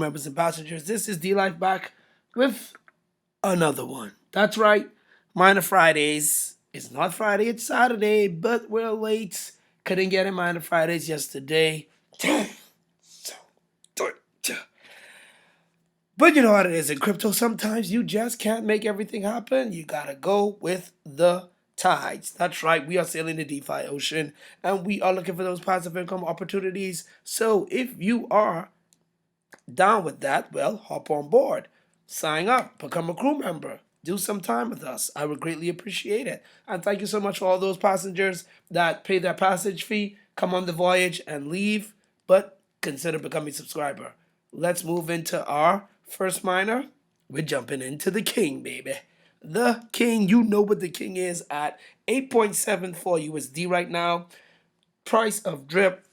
Members and passengers, this is D-Life back with another one. That's right, Minor Fridays. It's not Friday, it's Saturday, but we're late. Couldn't get in Minor Fridays yesterday. But you know what it is in crypto, sometimes you just can't make everything happen. You gotta go with the tides. That's right, we are sailing the DeFi ocean and we are looking for those passive income opportunities. So if you are down with that, well, hop on board, sign up, become a crew member, do some time with us. I would greatly appreciate it. And thank you so much for all those passengers that pay their passage fee, come on the voyage and leave, but consider becoming a subscriber. Let's move into our first miner. We're jumping into the king, baby. The king, you know what the king is at 8.74 USD right now. Price of drip.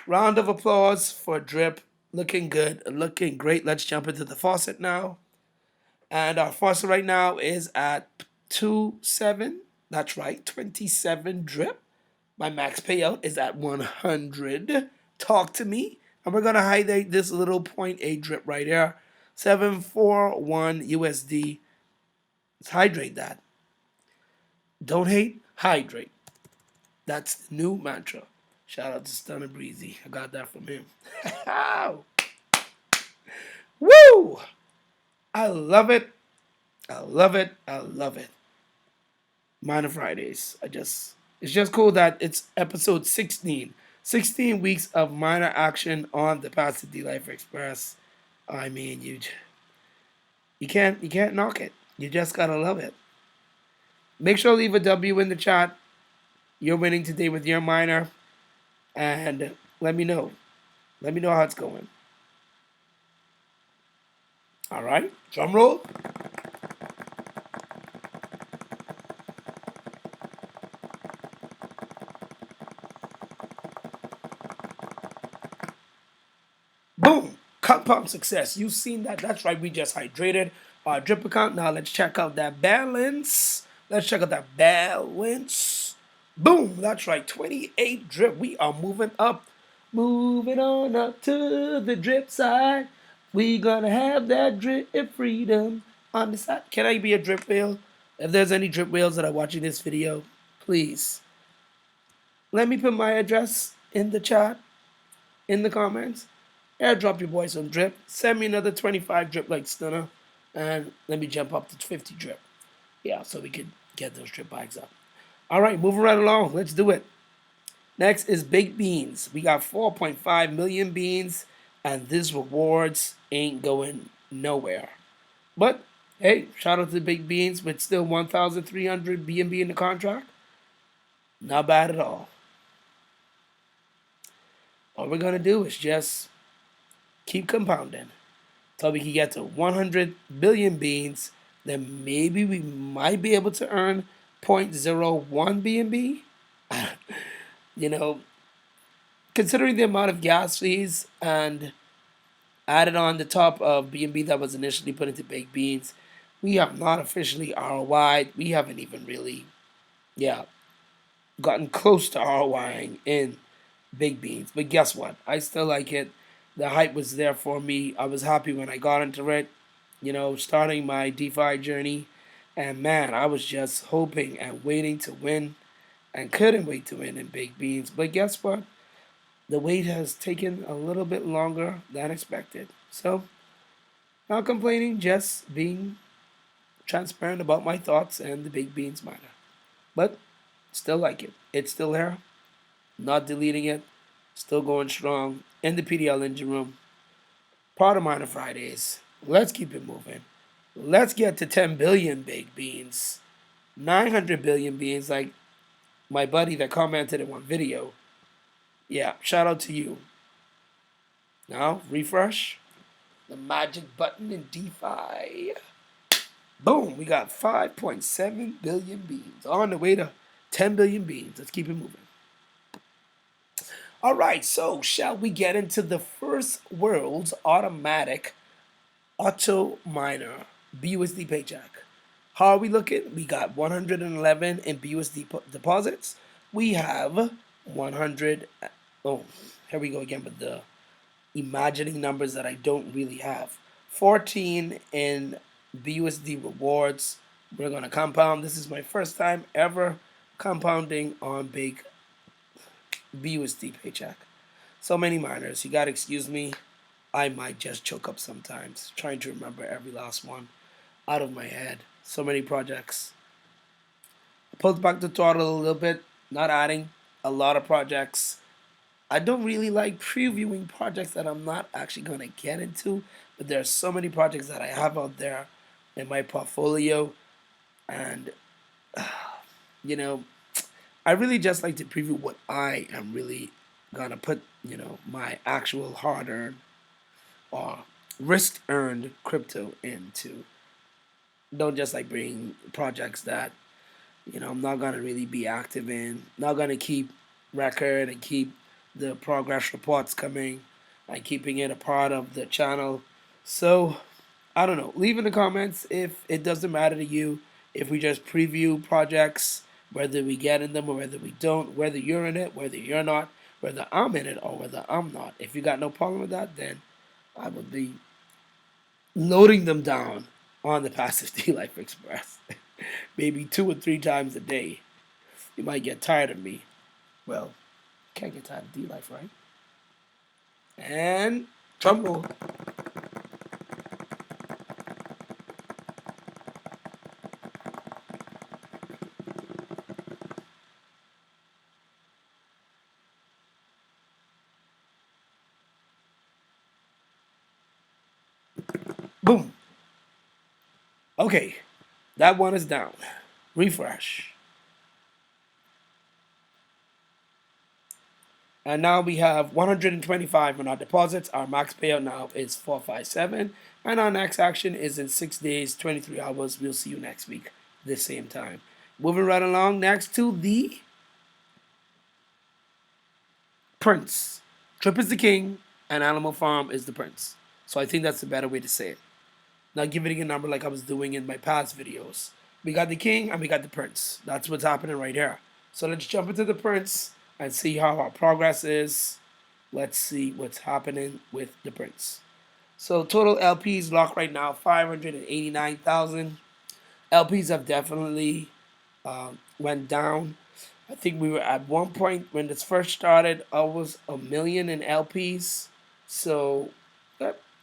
Round of applause for drip. Looking good, looking great. Let's jump into the faucet now. And our faucet right now is at 27. That's right, 27 drip. My max payout is at 100. Talk to me. And we're going to highlight this little 0.8 drip right here. 741 USD. Let's hydrate that. Don't hate, hydrate. That's the new mantra. Shout out to Stunner Breezy. I got that from him. Woo! I love it. I love it. I love it. Minor Fridays. It's just cool that it's episode 16. 16 weeks of minor action on the Passive D-Life Express. I mean, you can't knock it. You just gotta love it. Make sure to leave a W in the chat. You're winning today with your minor. And let me know. Let me know how it's going. All right, drum roll. Boom, compound success. You've seen that. That's right, we just hydrated our drip account. Now let's check out that balance. Let's check out that balance. Boom, that's right, 28 drip. We are moving up. Moving on up to the drip side. We gonna have that drip freedom on the side. Can I be a drip whale? If there's any drip whales that are watching this video, please let me put my address in the chat, in the comments. Airdrop your boy some drip. Send me another 25 drip like Stunner, and let me jump up to 50 drip. Yeah, so we could get those drip bags up. All right, moving right along. Let's do it. Next is baked beans. We got 4.5 million beans, and this rewards ain't going nowhere. But hey, shout out to the baked beans with still 1,300 BNB in the contract. Not bad at all. All we're gonna do is just keep compounding until we can get to 100 billion beans. Then maybe we might be able to earn 0.01 BNB. You know, considering the amount of gas fees and added on the top of BNB that was initially put into baked beans, we have not officially ROI'd. We haven't even really, gotten close to ROIing in baked beans. But guess what? I still like it. The hype was there for me. I was happy when I got into it, starting my DeFi journey. And man, I was just hoping and waiting to win and couldn't wait to win in baked beans. But guess what? The wait has taken a little bit longer than expected. So, not complaining, just being transparent about my thoughts and the baked beans miner. But still like it. It's still there. Not deleting it. Still going strong in the PDL engine room. Part of Minor Fridays. Let's keep it moving. Let's get to 10 billion baked beans. 900 billion beans, like my buddy that commented in one video. Yeah, shout out to you. Now, refresh. The magic button in DeFi. Boom, we got 5.7 billion beans. On the way to 10 billion beans. Let's keep it moving. All right, so shall we get into the first world's automatic auto miner, BUSD Paycheck? How are we looking? We got 111 in BUSD deposits. We have 100. Oh, here we go again with the imagining numbers that I don't really have. 14 in BUSD rewards. We're going to compound. This is my first time ever compounding on big BUSD paycheck. So many miners. You got to excuse me. I might just choke up sometimes trying to remember every last one out of my head. So many projects. Pulled back the throttle a little bit, not adding a lot of projects. I don't really like previewing projects that I'm not actually going to get into, but there are so many projects that I have out there in my portfolio, and you know, I really just like to preview what I am really gonna put, my actual hard-earned or risk-earned crypto into. Don't just like bring projects that I'm not gonna really be active in. Not gonna keep record and keep the progress reports coming and keeping it a part of the channel. So I don't know. Leave in the comments if it doesn't matter to you if we just preview projects, whether we get in them or whether we don't, whether you're in it, whether you're not, whether I'm in it or whether I'm not. If you got no problem with that, then I would be loading them down on the Passive D Life Express. Maybe 2 or 3 times a day. You might get tired of me. Well, can't get tired of D Life, right? And Trumbull. Boom. Okay, that one is down. Refresh. And now we have 125 on our deposits. Our max payout now is 457. And our next action is in 6 days, 23 hours. We'll see you next week, the same time. Moving right along next to the Prince. Trip is the king, and Animal Farm is the prince. So I think that's the better way to say it. Not giving a number like I was doing in my past videos. We got the king and we got the prince. That's what's happening right here. So let's jump into the prince and see how our progress is. Let's see what's happening with the prince. So total LPs locked right now, 589,000. LPs have definitely went down. I think we were at one point when this first started, almost 1 million in LPs. So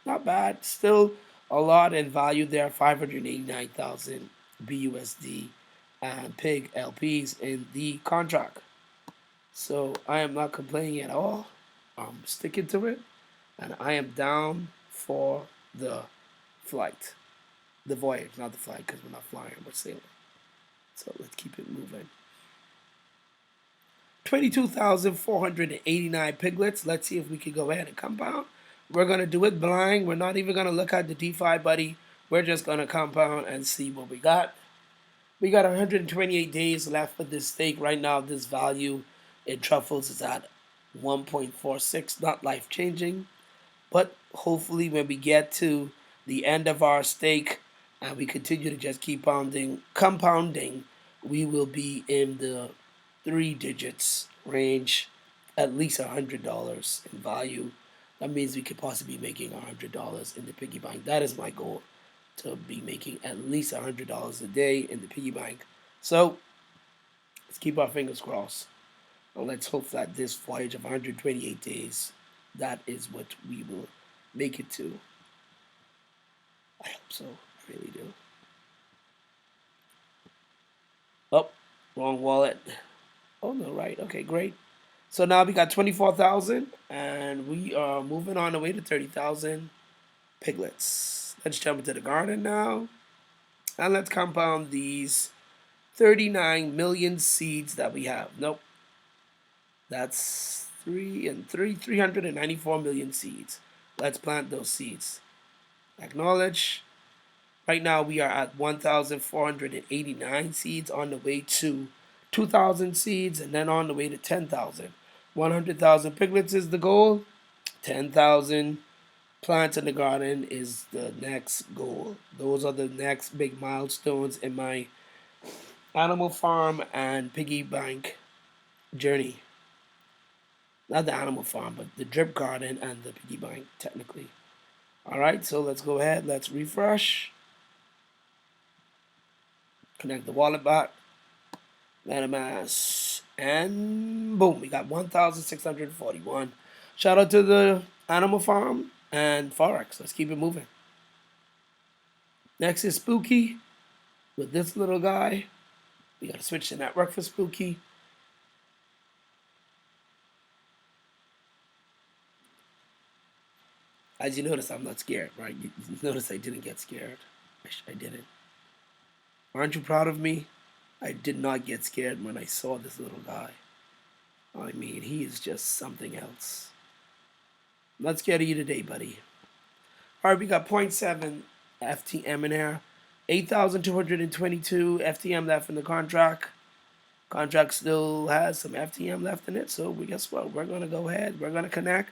not bad. Still a lot in value there, 589,000 BUSD and PIG LPs in the contract. So I am not complaining at all. I'm sticking to it, and I am down for the flight, the voyage, not the flight, because we're not flying, we're sailing. So let's keep it moving. 22,489 piglets. Let's see if we can go ahead and compound. We're going to do it blind. We're not even going to look at the DeFi buddy. We're just going to compound and see what we got. We got 128 days left for this stake. Right now, this value in truffles is at 1.46. Not life-changing, but hopefully when we get to the end of our stake and we continue to just keep compounding, we will be in the 3 digits range, at least $100 in value. That means we could possibly be making $100 in the piggy bank. That is my goal, to be making at least $100 a day in the piggy bank. So let's keep our fingers crossed. And let's hope that this voyage of 128 days, that is what we will make it to. I hope so. I really do. Oh, wrong wallet. Oh, no, right. Okay, great. So now we got 24,000, and we are moving on the way to 30,000 piglets. Let's jump into the garden now, and let's compound these 39 million seeds that we have. Nope. That's 394 million seeds. Let's plant those seeds. Acknowledge. Right now we are at 1,489 seeds, on the way to 2,000 seeds, and then on the way to 10,000. 100,000 piglets is the goal. 10,000 plants in the garden is the next goal. Those are the next big milestones in my animal farm and piggy bank journey. Not the animal farm, but the drip garden and the piggy bank, technically. All right, so let's go ahead. Let's refresh. Connect the wallet back. MetaMask. And boom, we got 1,641. Shout out to the animal farm and Forex. Let's keep it moving. Next is Spooky with this little guy. We got to switch the network for Spooky. As you notice, I'm not scared, right? You notice I didn't get scared. I didn't. Aren't you proud of me? I did not get scared when I saw this little guy. I mean, he is just something else. I'm not scared of you today, buddy. All right, we got 0.7 FTM in there. 8,222 FTM left in the contract. Contract still has some FTM left in it, so guess what? We're going to go ahead. We're going to connect.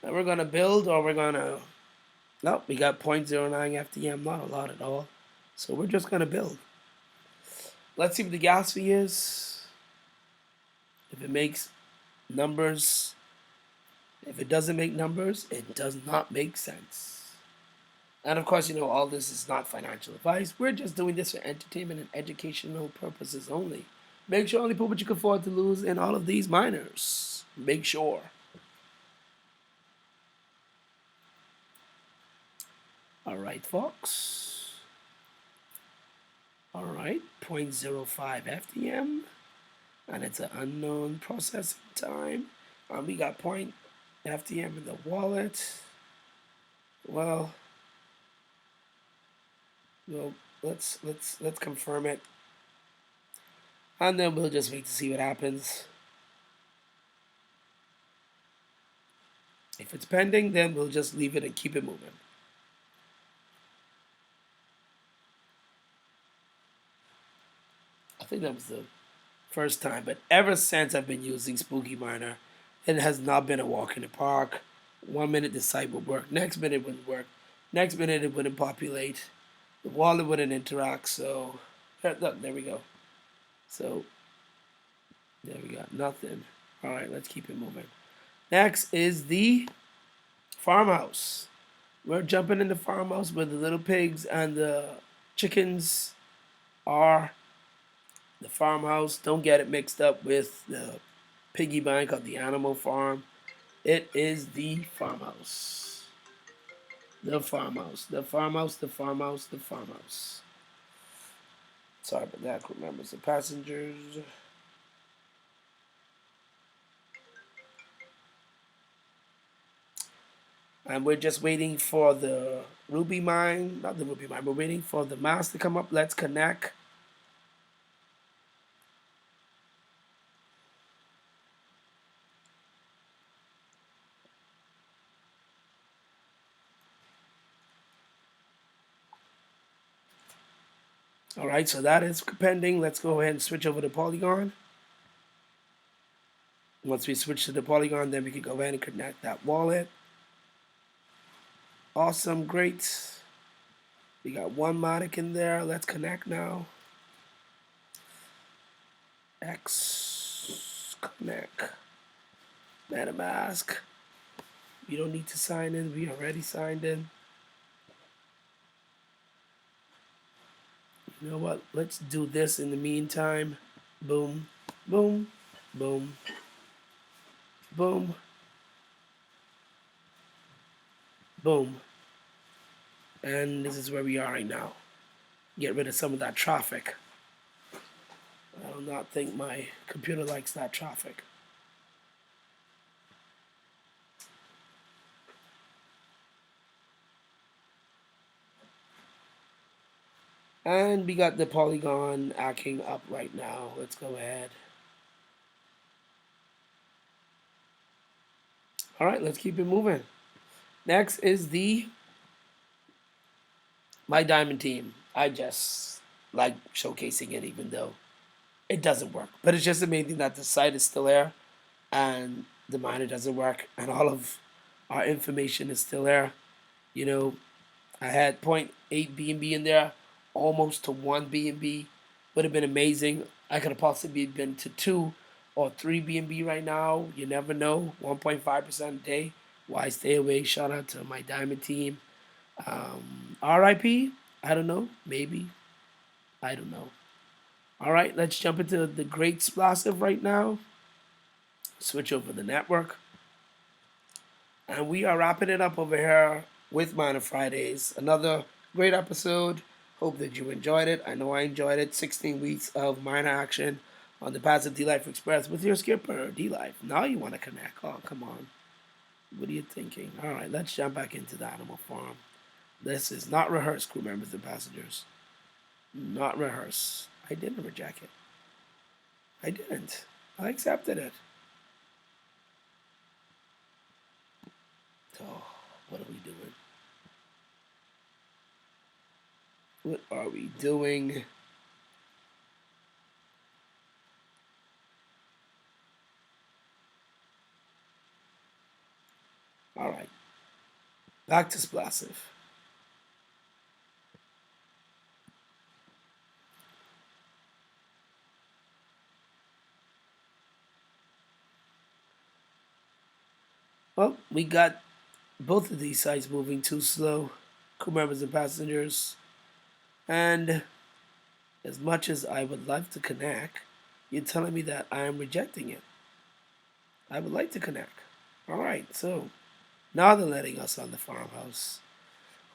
And we're going to build, or we're going to... Nope, we got 0.09 FTM. Not a lot at all. So we're just going to build. Let's see what the gas fee is. If it makes numbers. If it doesn't make numbers, it does not make sense. And of course, you know, all this is not financial advice. We're just doing this for entertainment and educational purposes only. Make sure only put what you can afford to lose in all of these minors. Make sure. All right, folks. All right, 0.05 FTM. And it's an unknown processing time. We got point FTM in the wallet. Well, let's confirm it, and then we'll just wait to see what happens. If it's pending, then we'll just leave it and keep it moving. I think that was the first time, but ever since I've been using Spooky Miner, it has not been a walk in the park. 1 minute the site would work, next minute it wouldn't work, next minute it wouldn't populate, the wallet wouldn't interact. So look, there we go. So there we got nothing. All right, let's keep it moving. Next is the farmhouse. We're jumping in the farmhouse where the little pigs and the chickens are. The farmhouse, don't get it mixed up with the piggy bank of the animal farm. It is the farmhouse. The farmhouse. The farmhouse. The farmhouse. The farmhouse. Sorry about that, crew members and passengers. And we're just waiting for the ruby mine. Not the ruby mine. We're waiting for the mask to come up. Let's connect. All right, so that is pending. Let's go ahead and switch over to Polygon. Once we switch to the Polygon, then we can go ahead and connect that wallet. Awesome, great. We got one Matic in there. Let's connect now. X connect. MetaMask. We don't need to sign in. We already signed in. You know what? Let's do this in the meantime. Boom, boom, boom, boom, boom. And this is where we are right now. Get rid of some of that traffic. I do not think my computer likes that traffic. And we got the Polygon acting up right now. Let's go ahead. All right, let's keep it moving. Next is my diamond team. I just like showcasing it, even though it doesn't work. But it's just amazing that the site is still there and the miner doesn't work and all of our information is still there. You know, I had 0.8 BNB in there, almost to 1 BNB. Would have been amazing. I could have possibly been to 2 or 3 BNB right now. You never know. 1.5% a day. Why stay away? Shout out to my diamond team. RIP? I don't know. Maybe. I don't know. All right, let's jump into the great SPLASSIVE right now. Switch over the network. And we are wrapping it up over here with Miner Fridays. Another great episode. Hope that you enjoyed it. I know I enjoyed it. 16 weeks of miner action on the Passive D-Life Express with your skipper, D-Life. Now you want to connect. Oh, come on. What are you thinking? All right, let's jump back into the animal farm. This is not rehearsed, crew members and passengers. Not rehearsed. I didn't reject it. I didn't. I accepted it. Oh, what are we doing? What are we doing? All right. Back to SPLASSIVE. Well, we got both of these sites moving too slow, crew members and passengers. And as much as I would love to connect, you're telling me that I am rejecting it. I would like to connect. All right, so now they're letting us on the farmhouse.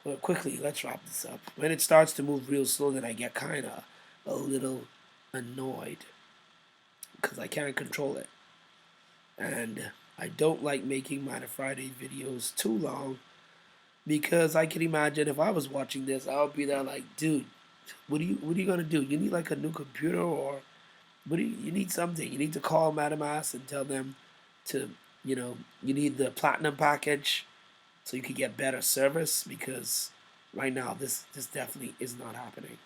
Well, quickly, let's wrap this up. When it starts to move real slow, then I get kind of a little annoyed because I can't control it. And I don't like making Miner Friday videos too long because I can imagine if I was watching this, I would be there like, dude, what are you gonna do? You need like a new computer, or you need something. You need to call MetaMask and tell them to, you need the platinum package so you can get better service, because right now this definitely is not happening.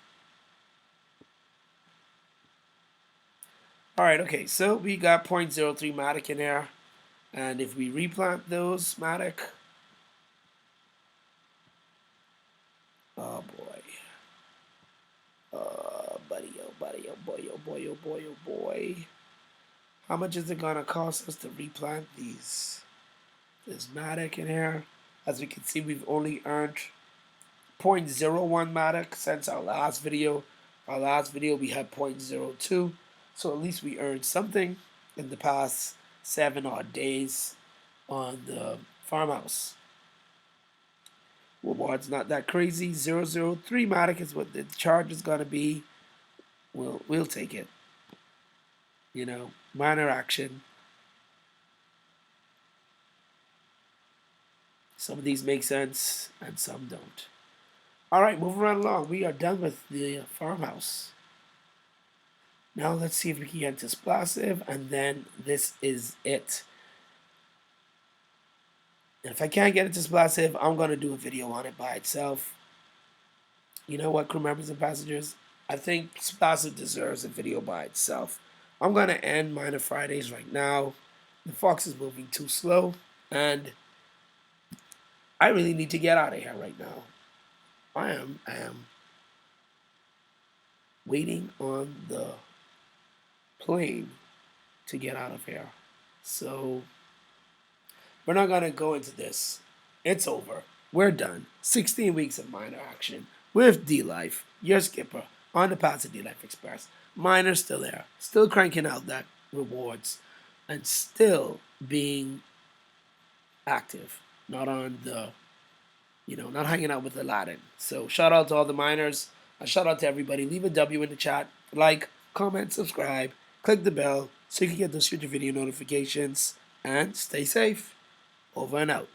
All right, okay, so we got 0.03 Matic in here, and if we replant those Matic, oh boy, buddy, oh buddy, oh boy, oh boy, oh boy, oh boy, how much is it gonna cost us to replant these? There's Matic in here. As we can see, we've only earned 0.01 Matic since our last video. Our last video we had 0.02, so at least we earned something in the past 7 odd days on the farmhouse. Reward's not that crazy. 003 Matic is what the charge is gonna be. We'll take it. Minor action. Some of these make sense and some don't. All right, moving right along. We are done with the farmhouse. Now let's see if we can get to SPLASSIVE, and then this is it. And if I can't get it to SPLASSIVE, I'm going to do a video on it by itself. You know what, crew members and passengers? I think SPLASSIVE deserves a video by itself. I'm going to end Miner Fridays right now. The fox is moving too slow, and I really need to get out of here right now. I am waiting on the plane to get out of here. So we're not going to go into this. It's over. We're done. 16 weeks of miner action with D-Life, your skipper, on the Passive D-Life Express. Miner's still there, still cranking out that rewards, and still being active. Not on the, not hanging out with Aladdin. So shout out to all the miners. Shout out to everybody. Leave a W in the chat. Like, comment, subscribe, click the bell so you can get those future video notifications. And stay safe. Over and out.